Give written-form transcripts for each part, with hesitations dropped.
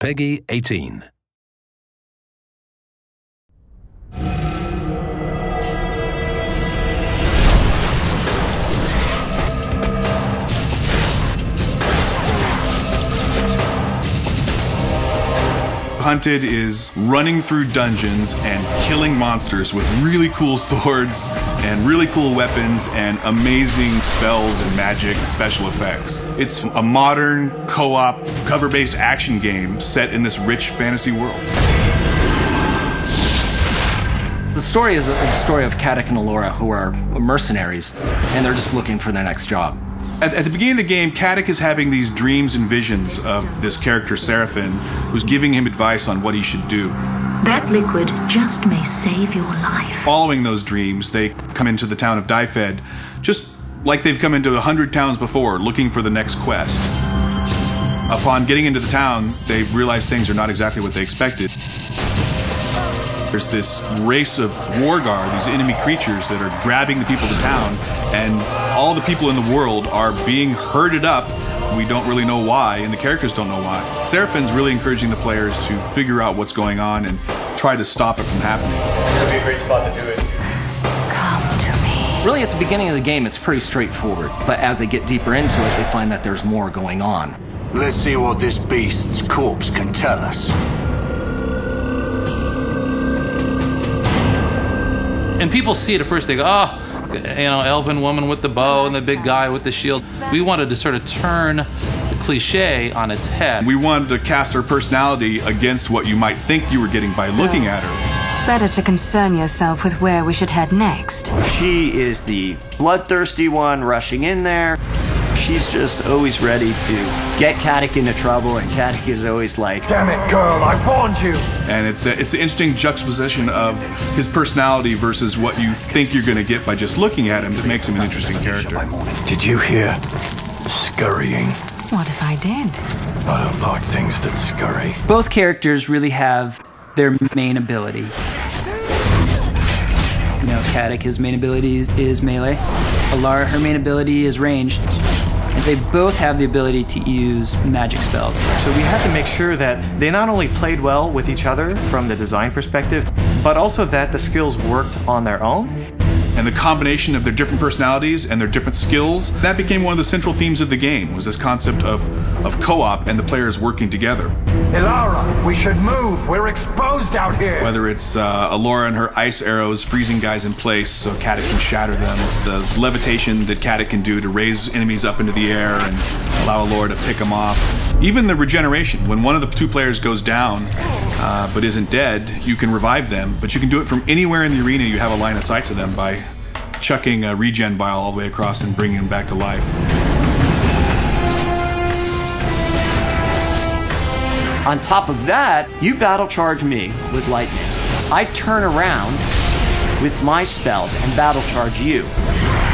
PEGI 18. Hunted is running through dungeons and killing monsters with really cool swords and really cool weapons and amazing spells and magic and special effects. It's a modern, co-op, cover-based action game set in this rich fantasy world. The story is a story of Caddoc and Allura, who are mercenaries, and they're just looking for their next job. At the beginning of the game, Caddoc is having these dreams and visions of this character, Seraphin, who's giving him advice on what he should do. That liquid just may save your life. Following those dreams, they come into the town of Dyfed, just like they've come into 100 towns before, looking for the next quest. Upon getting into the town, they realize things are not exactly what they expected. There's this race of Wargar, these enemy creatures that are grabbing the people of the town, and all the people in the world are being herded up. We don't really know why, and the characters don't know why. Seraphin's really encouraging the players to figure out what's going on and try to stop it from happening. This would be a great spot to do it. Come to me. Really, at the beginning of the game, it's pretty straightforward, but as they get deeper into it, they find that there's more going on. Let's see what this beast's corpse can tell us. And people see it at first, they go, oh, you know, elven woman with the bow and the big guy with the shield. We wanted to sort of turn the cliche on its head. We wanted to cast her personality against what you might think you were getting by looking at her. Better to concern yourself with where we should head next. She is the bloodthirsty one rushing in there. She's just always ready to get Caddoc into trouble, and Caddoc is always like, Damn it, girl, I warned you! And it's the interesting juxtaposition of his personality versus what you think you're going to get by just looking at him that makes him an interesting character. Did you hear scurrying? What if I did? I don't like things that scurry. Both characters really have their main ability. You know, Caddoc, his main ability is melee. Allura, her main ability is ranged. And they both have the ability to use magic spells. So we had to make sure that they not only played well with each other from the design perspective, but also that the skills worked on their own. And the combination of their different personalities and their different skills, that became one of the central themes of the game, was this concept of co-op and the players working together. Allura, we should move. We're exposed out here. Whether it's Allura and her ice arrows freezing guys in place so Caddoc can shatter them, the levitation that Caddoc can do to raise enemies up into the air and allow Allura to pick them off. Even the regeneration, when one of the two players goes down but isn't dead, you can revive them, but you can do it from anywhere in the arena. You have a line of sight to them by chucking a regen vial all the way across and bringing them back to life. on top of that, you battle charge me with lightning. I turn around with my spells and battle charge you.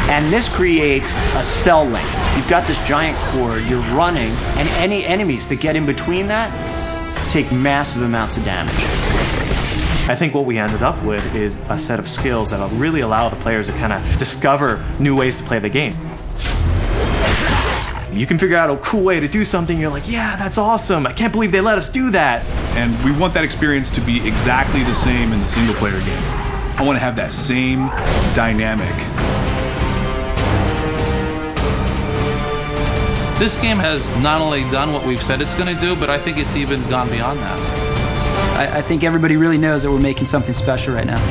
And this creates a spell link. You've got this giant cord, you're running, and any enemies that get in between that take massive amounts of damage. I think what we ended up with is a set of skills that will really allow the players to kind of discover new ways to play the game. You can figure out a cool way to do something, you're like, yeah, that's awesome, I can't believe they let us do that. And we want that experience to be exactly the same in the single player game. I want to have that same dynamic. This game has not only done what we've said it's going to do, but I think it's even gone beyond that. I think everybody really knows that we're making something special right now.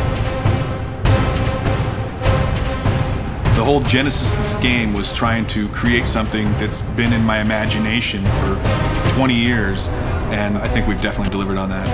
The whole genesis of this game was trying to create something that's been in my imagination for 20 years, and I think we've definitely delivered on that.